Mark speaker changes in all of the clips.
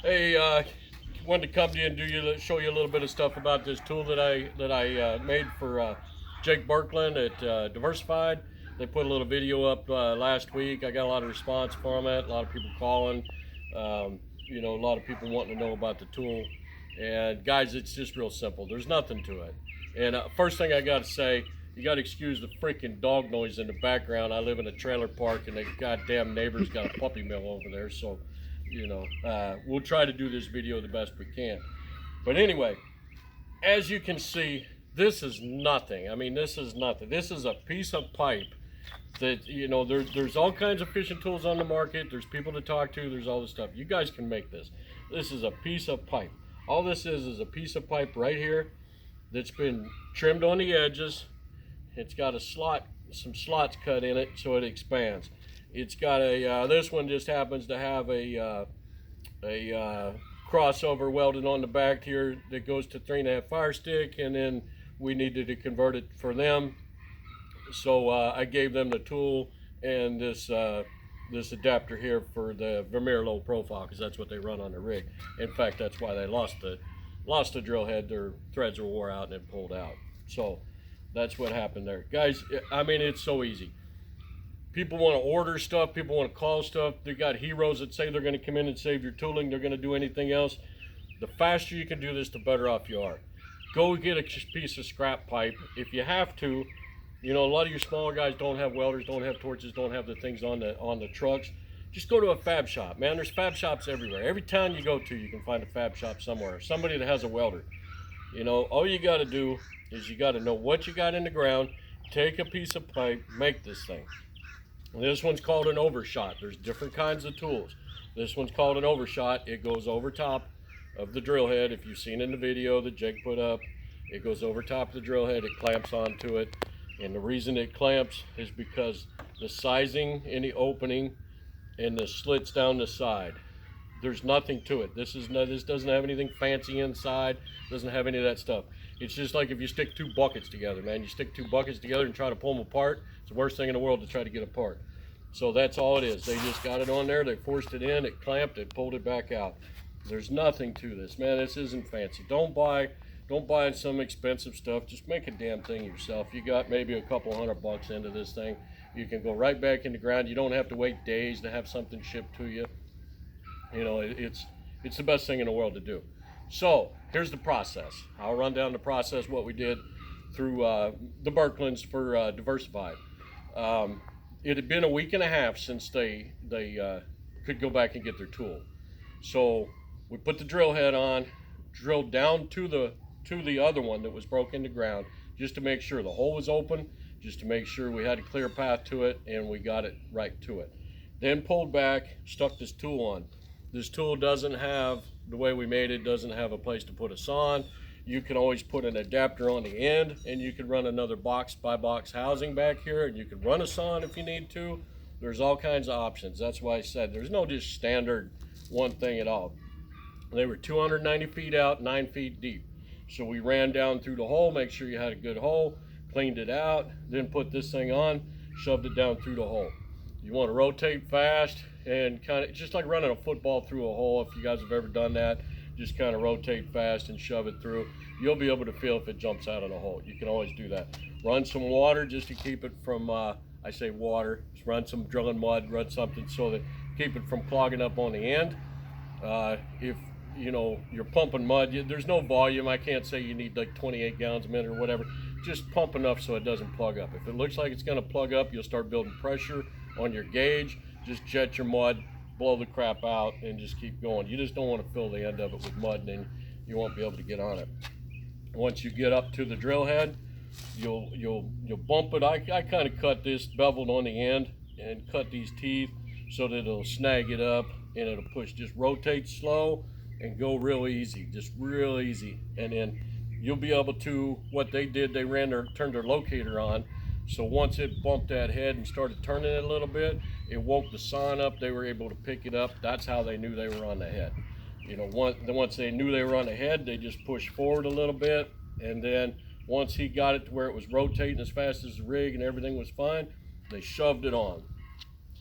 Speaker 1: Hey, wanted to come to you and show you a little bit of stuff about this tool that I made for Jake Birkland at Diversified. They put a little video up last week. I got a lot of response from it. A lot of people calling. A lot of people wanting to know about the tool. And guys, it's just real simple. There's nothing to it. And first thing I got to say, you got to excuse the freaking dog noise in the background. I live in a trailer park, and the goddamn neighbor's got a puppy mill over there. So, we'll try to do this video the best we can. But anyway, as you can see, this is nothing. I mean, this is nothing. This is a piece of pipe that, there's all kinds of fishing tools on the market. There's people to talk to. There's all this stuff. You guys can make this. This is a piece of pipe. All this is a piece of pipe right here that's been trimmed on the edges. It's got some slots cut in it so it expands. It's got this one just happens to have a crossover welded on the back here that goes to 3.5 fire stick, and then we needed to convert it for them. So I gave them the tool and this adapter here for the Vermeer low profile, because that's what they run on the rig. In fact, that's why they lost the drill head. Their threads were wore out and it pulled out. So that's what happened there. Guys, I mean, it's so easy. People want to order stuff. People want to call stuff. They got heroes that say they're going to come in and save your tooling. They're going to do anything else. The faster you can do this, the better off you are. Go get a piece of scrap pipe. If you have to, a lot of you smaller guys don't have welders, don't have torches, don't have the things on the trucks. Just go to a fab shop, man. There's fab shops everywhere. Every town you go to, you can find a fab shop somewhere. Somebody that has a welder. All you got to do is you got to know what you got in the ground. Take a piece of pipe, make this thing. This one's called an Overshot. There's different kinds of tools. This one's called an Overshot. It goes over top of the drill head. If you've seen in the video that Jake put up, it goes over top of the drill head. It clamps onto it. And the reason it clamps is because the sizing in the opening and the slits down the side. There's nothing to it. This doesn't have anything fancy inside. Doesn't have any of that stuff. It's just like if you stick two buckets together, man. You stick two buckets together and try to pull them apart. It's the worst thing in the world to try to get apart. So that's all it is. They just got it on there. They forced it in. It clamped. It pulled it back out. There's nothing to this, man. This isn't fancy. Don't buy some expensive stuff. Just make a damn thing yourself. You got maybe a couple $100 into this thing. You can go right back in the ground. You don't have to wait days to have something shipped to you. It's the best thing in the world to do. So here's the process. I'll run down the process, what we did through the Birklands for Diversified. It had been a week and a half since they could go back and get their tool. So we put the drill head on, drilled down to the other one that was broke in the ground, just to make sure the hole was open, just to make sure we had a clear path to it, and we got it right to it. Then pulled back, stuck this tool on. This tool doesn't have, the way we made it, doesn't have a place to put a saw on. You can always put an adapter on the end, and you can run another box by box housing back here, and you can run a saw on if you need to. There's all kinds of options. That's why I said there's no just standard one thing at all. They were 290 feet out, 9 feet deep. So we ran down through the hole, make sure you had a good hole, cleaned it out, then put this thing on, shoved it down through the hole. You want to rotate fast and kind of just like running a football through a hole. If you guys have ever done that, just kind of rotate fast and shove it through. You'll be able to feel if it jumps out of the hole. You can always do that. Run some water just to keep it from, I say water, just run some drilling mud, run something so that keep it from clogging up on the end. If you're pumping mud, there's no volume. I can't say you need like 28 gallons a minute or whatever. Just pump enough so it doesn't plug up. If it looks like it's going to plug up, you'll start building pressure on your gauge. Just jet your mud, blow the crap out, and just keep going. You just don't want to fill the end of it with mud, and then you won't be able to get on it. Once you get up to the drill head, you'll bump it. I kind of cut this beveled on the end and cut these teeth so that it'll snag it up and it'll push. Just rotate slow and go real easy, just real easy. And then you'll be able to, what they did, they turned their locator on. So once it bumped that head and started turning it a little bit, it woke the sign up. They were able to pick it up. That's how they knew they were on the head. Once they knew they were on the head, they just pushed forward a little bit. And then once he got it to where it was rotating as fast as the rig and everything was fine, they shoved it on.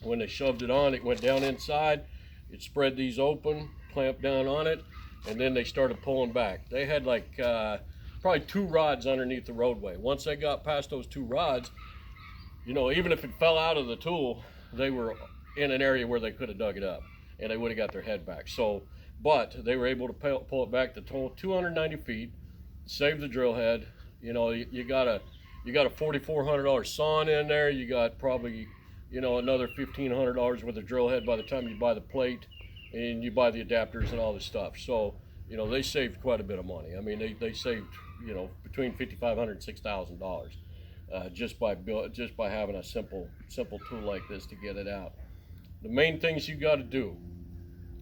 Speaker 1: When they shoved it on, it went down inside. It spread these open, clamped down on it, and then they started pulling back. They had like probably 2 rods underneath the roadway. Once they got past those 2 rods, even if it fell out of the tool, they were in an area where they could have dug it up, and they would have got their head back. So, but they were able to pull it back the total 290 feet, save the drill head. You got a $4,400 sawn in there. You got probably another $1,500 worth of drill head by the time you buy the plate and you buy the adapters and all this stuff. So they saved quite a bit of money. I mean, they saved between $5,500 and $6,000 just by having a simple tool like this to get it out. The main things you got to do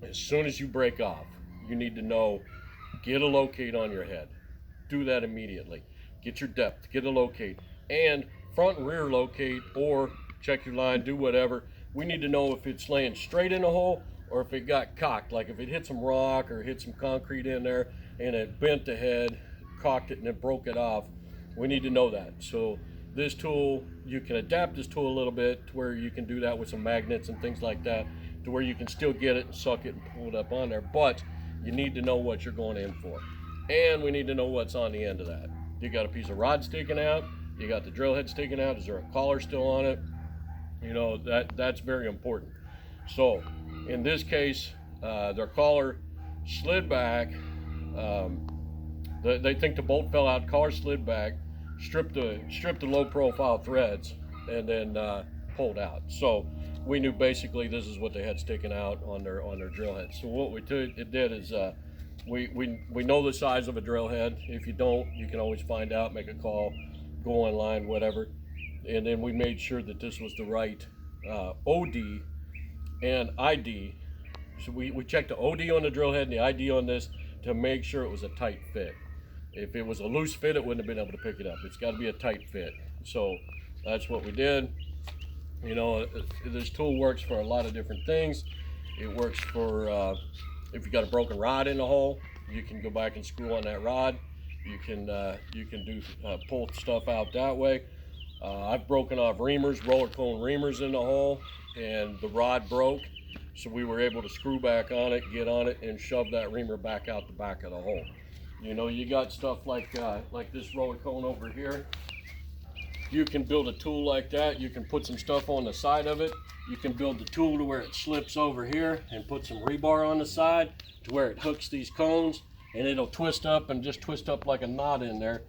Speaker 1: as soon as you break off, you need to get a locate on your head. Do that immediately. Get your depth, get a locate, and front and rear locate, or check your line, do whatever. We need to know if it's laying straight in a hole or if it got cocked, like if it hit some rock or hit some concrete in there and it bent the head, cocked it, and it broke it off. We need to know that. So this tool, you can adapt this tool a little bit to where you can do that with some magnets and things like that, to where you can still get it and suck it and pull it up on there, but you need to know what you're going in for. And we need to know what's on the end of that. You got a piece of rod sticking out, you got the drill head sticking out, is there a collar still on it? That's very important. So in this case, their collar slid back. They think the bolt fell out, collar slid back, stripped the low profile threads, and then pulled out. So we knew basically this is what they had sticking out on their drill head. So what we did is we know the size of a drill head. If you don't, you can always find out, make a call, go online, whatever. And then we made sure that this was the right OD and ID. So we checked the OD on the drill head and the ID on this to make sure it was a tight fit. If it was a loose fit, it wouldn't have been able to pick it up. It's got to be a tight fit. So that's what we did. This tool works for a lot of different things. It works for if you got a broken rod in the hole, you can go back and screw on that rod. You can do pull stuff out that way. I've broken off reamers, roller cone reamers in the hole, and the rod broke, so we were able to screw back on it, get on it, and shove that reamer back out the back of the hole. You got stuff like this roller cone over here. You can build a tool like that. You can put some stuff on the side of it. You can build the tool to where it slips over here and put some rebar on the side to where it hooks these cones, and it'll twist up and just twist up like a knot in there,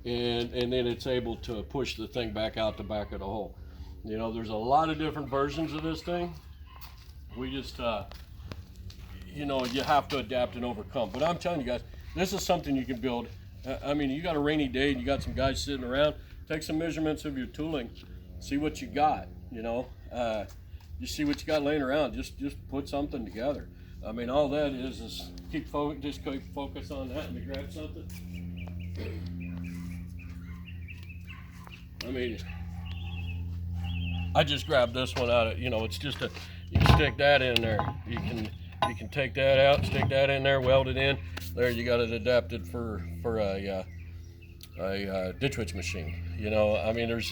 Speaker 1: and then it's able to push the thing back out the back of the hole. There's a lot of different versions of this thing. We just you have to adapt and overcome. But I'm telling you guys, this is something you can build. I mean, you got a rainy day and you got some guys sitting around, take some measurements of your tooling, see what you got. You see what you got laying around, just put something together. I mean, all that is just keep focus on that and to grab something. I mean, I just grabbed this one out of, it's just you can stick that in there. You can take that out, stick that in there, weld it in. There, you got it adapted for a ditch witch machine. I mean, there's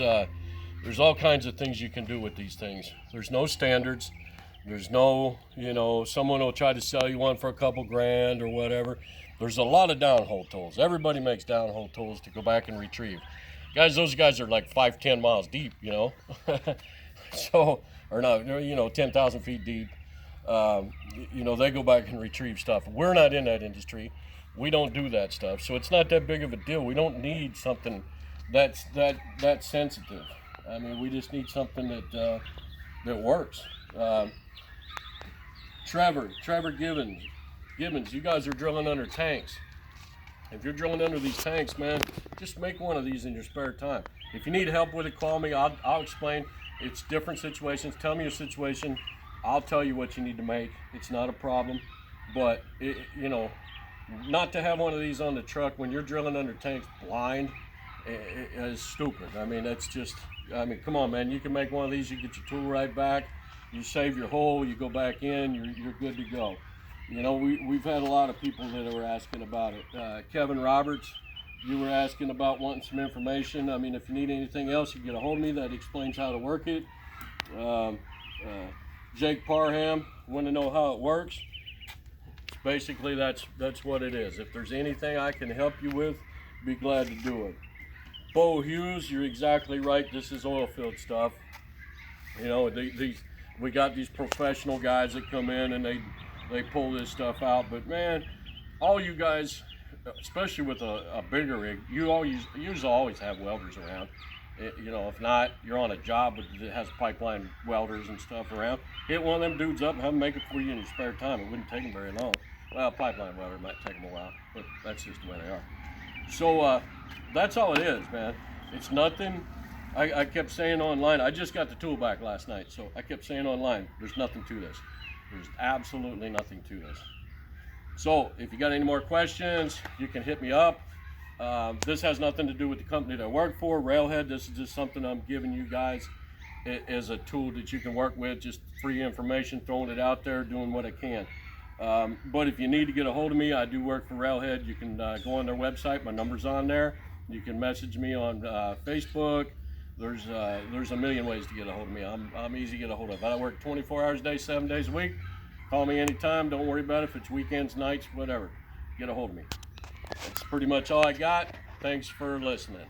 Speaker 1: all kinds of things you can do with these things. There's no standards. There's no, someone will try to sell you one for a couple grand or whatever. There's a lot of downhole tools. Everybody makes downhole tools to go back and retrieve. Guys, those guys are like 5-10 miles deep, so, or not, 10,000 feet deep. They go back and retrieve stuff. We're not in that industry. We don't do that stuff. So it's not that big of a deal. We don't need something that's that sensitive. I mean, we just need something that works. Trevor Gibbons, you guys are drilling under tanks. If you're drilling under these tanks, man, just make one of these in your spare time. If you need help with it, call me. I'll explain. It's different situations. Tell me your situation. I'll tell you what you need to make. It's not a problem. But, not to have one of these on the truck when you're drilling under tanks blind is stupid. I mean, that's just, come on, man. You can make one of these. You get your tool right back. You save your hole. You go back in. You're good to go. We've had a lot of people that are asking about it. Kevin Roberts, you were asking about wanting some information. I mean, if you need anything else, you can get a hold of me. That explains how to work it. Jake Parham, want to know how it works. basically that's what it is. If there's anything I can help you with, be glad to do it. Bo Hughes, you're exactly right. This is oil field stuff. You know, we got these professional guys that come in and they pull this stuff out. But man, all you guys, especially with a bigger rig, you always have welders around. You know, if not, you're on a job that has pipeline welders and stuff around. Hit one of them dudes up and have them make it for you in your spare time. It wouldn't take them very long. Well, pipeline welder might take them a while, but that's just the way they are. So that's all it is, man. It's nothing. I kept saying online, I just got the tool back last night, so I kept saying online, there's nothing to this. There's absolutely nothing to this. So if you got any more questions, you can hit me up. This has nothing to do with the company that I work for, Railhead. This is just something I'm giving you guys as a tool that you can work with, just free information, throwing it out there, doing what I can. But if you need to get a hold of me, I do work for Railhead. You can go on their website, my number's on there. You can message me on Facebook. There's a million ways to get a hold of me. I'm easy to get a hold of. I work 24 hours a day, 7 days a week. Call me anytime. Don't worry about it if it's weekends, nights, whatever. Get a hold of me. That's pretty much all I got. Thanks for listening.